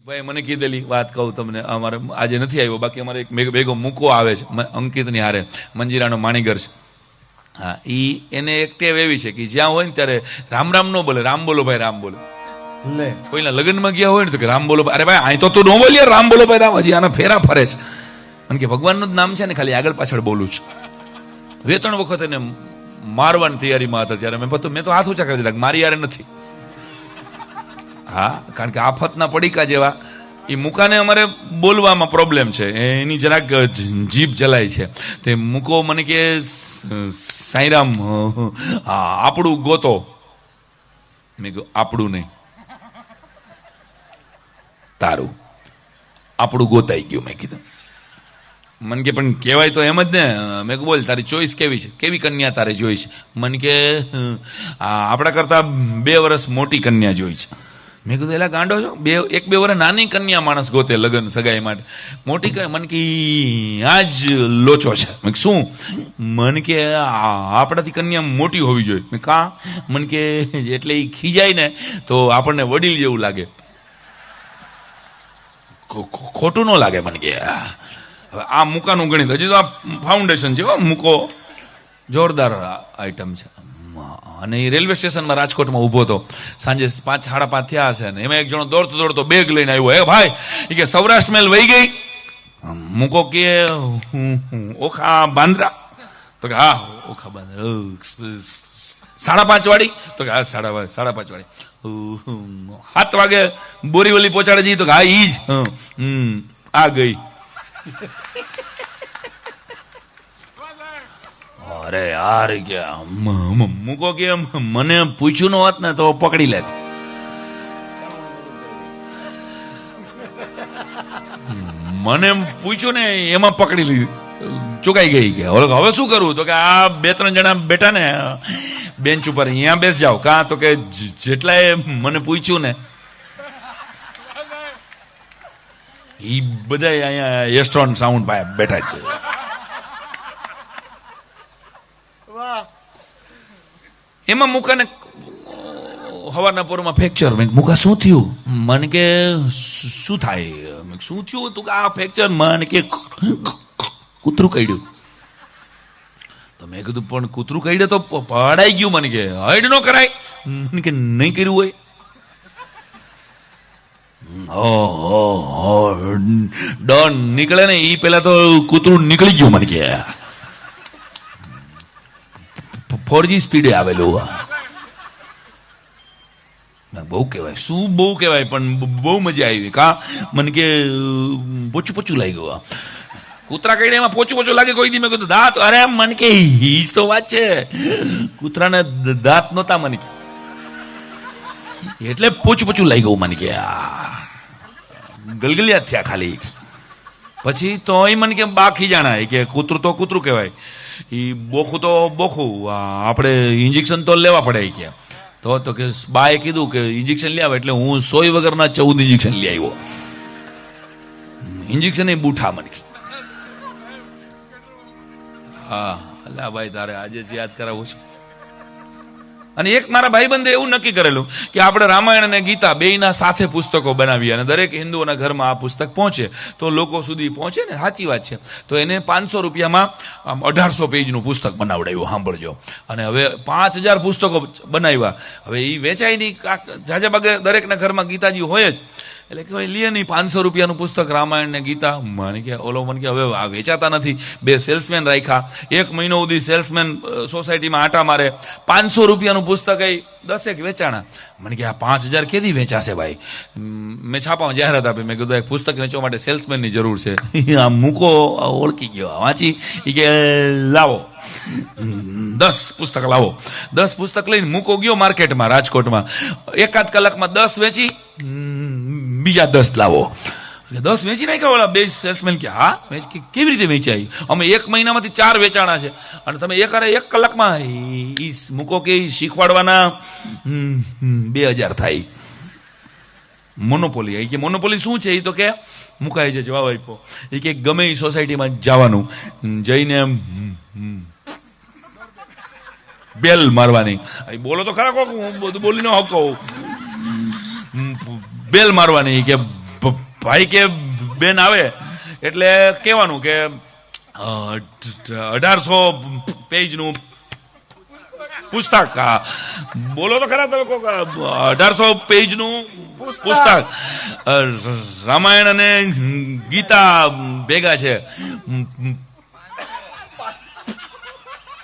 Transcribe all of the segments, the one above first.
ભાઈ મને કીધેલી વાત કહું તમને, અમારે આજે નથી આવ્યો, બાકી અમારે એક ભેગો મૂકો આવે છે અંકિતની હારે, મંજીરાનો માણીગર છે. હા, એને એક ટેવ એવી છે કે જ્યાં હોય ને ત્યારે રામ રામ નો બોલે, રામ બોલો ભાઈ રામ બોલો. કોઈના લગ્નમાં ગયા હોય ને તો કે રામ બોલો, અરે ભાઈ અહીં તો તું નો બોલીએ રામ બોલો ભાઈ રામ, હજી આના ફેરા ફરે છે. મને કે ભગવાનનું જ નામ છે ને, ખાલી આગળ પાછળ બોલું છું. 2-3 વખત એને મારવાની તૈયારીમાં હતા ત્યારે મેં તો હાથ ઊંચા કરી દીધા, મારી યારે નથી. હા, કારણ કે આફતના પડીકા જેવા એ મુકાને અમારે બોલવામાં પ્રોબ્લેમ છે, એની જરાક જીભ જલાય છે. તે મૂકો મને કે સાંઈરામ આપણું ગોતો. મેં કહ્યું આપણું નહીં, તારું. આપણું ગોતાઈ ગયું. મેં કીધું મને કે પણ કહેવાય તો એમ જ ને. મેં કહ્યું બોલ તારી ચોઈસ કેવી છે, કેવી કન્યા તારે જોઈ છે? મને કે આપણા કરતા 2 વર્ષ મોટી કન્યા જોઈ છે. મેં કીધું એલા ગાંડો છો, 1-2 વર્ષ નાની કન્યા માણસ ગોતે લગ્ન સગાઈ માટે, મોટી મને કે આ જ લોચો છે. મેં શું? મને કે આપણાથી કન્યા મોટી હોવી જોઈએ. મેં કા? મને કે એટલે એ ખીજાય ને તો આપણને વડીલ જેવું લાગે, ખોટું ન લાગે. મને કે હવે આ મૂકાનું ગણિત, હજી તો આ ફાઉન્ડેશન છે. મૂકો જોરદાર આઈટમ છે. અને એ રેલવે સ્ટેશનમાં રાજકોટમાં ઊભો હતો, સાંજે 5-5:30 થયા હશે ને એમાં એક જણો દોડતો બેગ લઈને આવ્યો. હે ભાઈ, એ કે સૌરાષ્ટ્ર મેલ વહી ગઈ? મૂકો કે ઓખા બાંદ્રા? તો કે હા ઓખા બાંદ્રા. 5:30 વાળી? તો કે હા 5:30 વાળી. 7 વાગે બોરીવલી પહોંચાડે જઈએ? તો કે હા ઈ જ. આ ગઈ. અરે યાર કે મૂકો કે મને પૂછ્યું ન હોત ને તો પકડી લેત. મને પૂછ્યું ને એમાં પકડી લીધી, ચુકાઈ ગઈ. કે હવે શું કરવું? તો કે આ 2-3 જણા બેઠા ને બેન્ચ ઉપર, અહીંયા બેસ જાઓ. કા? તો કે જેટલાએ મને પૂછ્યું ને એ બધા અહીંયા એસ્ટ્રોન સાઉન્ડ ભાઈ બેઠા છે. એમાં મુકાને હવારના પોરમાં ફ્રેક્ચર. મેં મુકા શું થયું? મને કે શું થાય? શું થયું? તું આ ફ્રેક્ચર? મને કે કૂતરું કરડ્યું. તો મેં કીધું પણ કૂતરું કરડે તો પડાઈ ગયું. મને કે હાઈડ ન કરાય. મને કે નહીં કર્યું હોય. ડન નીકળે ને એ પેલા તો કૂતરું નીકળી ગયું. મને કે 4G સ્પીડે આવેલું. બહુ કહેવાય, શું બહુ કહેવાય, પણ બહુ મજા આવી. કા? મને કે પોચું લાગી ગયું. કૂતરા કઈ એમાં પોચું લાગે કોઈ દી? મેં કીધું દાંત. અરે મને કે ઈ તો વાત છે, કૂતરાને દાંત નહોતા. મને કે એટલે પોચું લાગી ગયું. મને કે ગલગલિયા થયા ખાલી. પછી તો એ મને કે બાકી જાણાય કે કૂતરું તો કૂતરું કહેવાય, એ બોખું તો બોખું, આપણે ઇન્જેક્શન તો લેવા પડે. કે તો કે બાએ કીધું કે ઇન્જેક્શન લઈ આવે, એટલે હું 100 વગરના 14 ઇન્જેક્શન લઈ આવ્યો. ઇન્જેક્શન એ બૂઠા. મને હા અલ્યા ભાઈ તારે આજે જ યાદ કરાવું છે. અને એક મારા ભાઈબંધે એવું નક્કી કરેલું કે આપણે રામાયણ અને ગીતા બેયના સાથે પુસ્તકો બનાવીએ અને દરેક હિન્દુઓના ઘરમાં આ પુસ્તક પહોંચે તો લોકો સુધી પહોંચે ને. સાચી વાત છે. તો એને 500 રૂપિયામાં 1800 પેજનું પુસ્તક બનાવડાવ્યું. સાંભળજો. અને હવે 5000 પુસ્તકો બનાવ્યા. હવે એ વેચાય નહીં, જાજા ભાગે દરેકના ઘરમાં ગીતાજી હોય જ. એટલે કે લે નહીં 500 રૂપિયાનું પુસ્તક રામાયણ ને ગીતા. મને કે હવે આ વેચાતા નથી. 2 સેલ્સમેન રાખ્યા. 1 મહિનો સુધી સેલ્સમેન સોસાયટીમાં આટા મારે. 500 રૂપિયાનું પુસ્તક એ 10 વેચાણા. મને કે આ 5000 કેદી વેચાશે ભાઈ? મેં છાપામાં જાહેરાત આપી. મેં કીધું એક પુસ્તક વેચવા માટે સેલ્સમેનની જરૂર છે. આ મૂકો ઓળખી ગયો, વાંચી. એ કે લાવો 10 પુસ્તક લાવો. 10 પુસ્તક લઈને મૂકો ગયો માર્કેટમાં રાજકોટમાં. 1-8 કલાકમાં 10 વેચી, બીજા 10 લાવો. 10 વેચી નાખ્યા. ઓલા 2 સેલ્સમેન કે હા કેવી રીતે વેચાય? અમે 1 મહિનામાંથી 4 વેચાણા છે અને તમે 1 કલાકમાં મૂકો કે શીખવાડવાના 2000 થાય. મોનોપોલી. એ કે મોનોપોલી શું છે? એ તો કે મુકાય છે જવાબ આપ્યો. એ કે ગમે એ સોસાયટીમાં જવાનું, જઈને બેલ મારવાની. બોલો તો ખરા કોક, હું બધું બોલી ન હકો. બેલ મારવાની કે ભાઈ કે બેન આવે એટલે કહેવાનું કે 1800 પેજનું પુસ્તક. બોલો તો ખરા તમે, 1800 પેજનું પુસ્તક રામાયણ અને ગીતા ભેગા છે,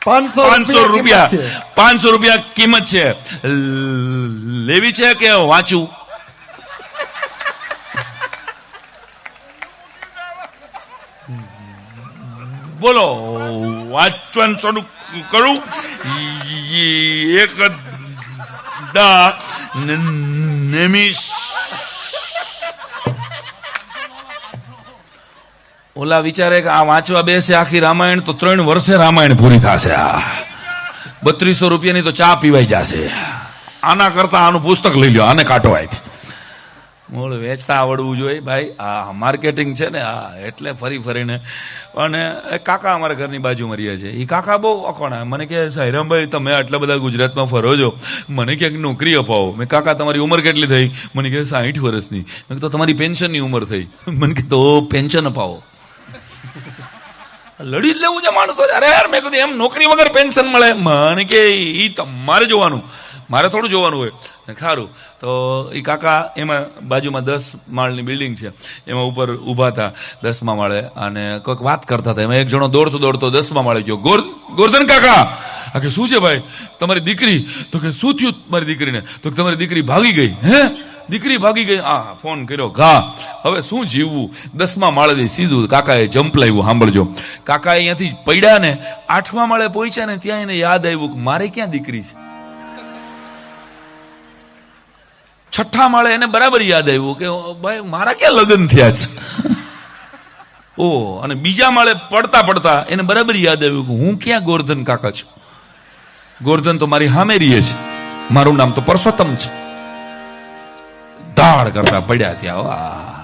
500 રૂપિયા કિંમત છે. લેવી છે કે વાંચું? બોલો, વાંચવાનું શરૂ કરું? એક નિમિષ. ઓલા વિચારે કે આ વાંચવા બેસે આખી રામાયણ તો 3 વર્ષે રામાયણ પૂરી થશે. 3200 રૂપિયાની તો ચા પીવાઈ જશે. આના કરતા આનું પુસ્તક લઈ લો, આને કાઢો. બોલ, વેચતા આવડવું જોઈએ ભાઈ. આ માર્કેટિંગ છે ને, એટલે ફરી ફરીને. અને કાકા અમારા ઘરની બાજુમાં રહે છે. એ કાકા બહુ અકોણા. મને કહે, સાઈરામભાઈ તમે આટલા બધા ગુજરાતમાં ફરો છો, મને ક્યાંક નોકરી અપાવો. મેં, કાકા તમારી ઉંમર કેટલી થઈ? મને કહે 60 વર્ષની. મેં તો તમારી પેન્શનની ઉંમર થઈ. મને કે તો પેન્શન અપાવો. લડી જ લેવું છે માણસો. અરે યાર, મેં કીધું એમ નોકરી વગર પેન્શન મળે? મને કે ઈ તમારે જોવાનું, મારે થોડું જોવાનું હોય. ખારું. તો એ કાકા એમાં બાજુમાં 10 માળની બિલ્ડિંગ છે, એમાં ઉપર ઉભા હતા 10મા માળે, અને કોઈક વાત કરતા હતા. એમાં એક જણો દોડતો 10મા માળે ગયો. ગોરધન કાકા. કે શું છે ભાઈ? તમારી દીકરી. તો કે શું થયું મારી દીકરીને? તો તમારી દીકરી ભાગી ગઈ. હે, દીકરી ભાગી ગઈ? ફોન કર્યો, ઘા. હવે શું જીવવું? 10મા માળેથી સીધું કાકાએ જમ્પ લાવ્યું. સાંભળજો, કાકા અહીંયાથી પડ્યા ને 8મા માળે પહોંચ્યા ને ત્યાં એને યાદ આવ્યું કે મારે ક્યાં દીકરી છે. 6ઠા માળે એને બરાબર યાદ આવ્યું કે ભાઈ મારા ક્યાં લગ્ન થયા છે. અને બીજા માળે પડતા પડતા એને બરાબર યાદ આવ્યું કે હું ક્યાં ગોરધન કાકા છું. ગોરધન તો મારી સામે રહીએ છે, મારું નામ તો પરસોત્તમ છે. ધાડ કરતા પડ્યા ત્યાં.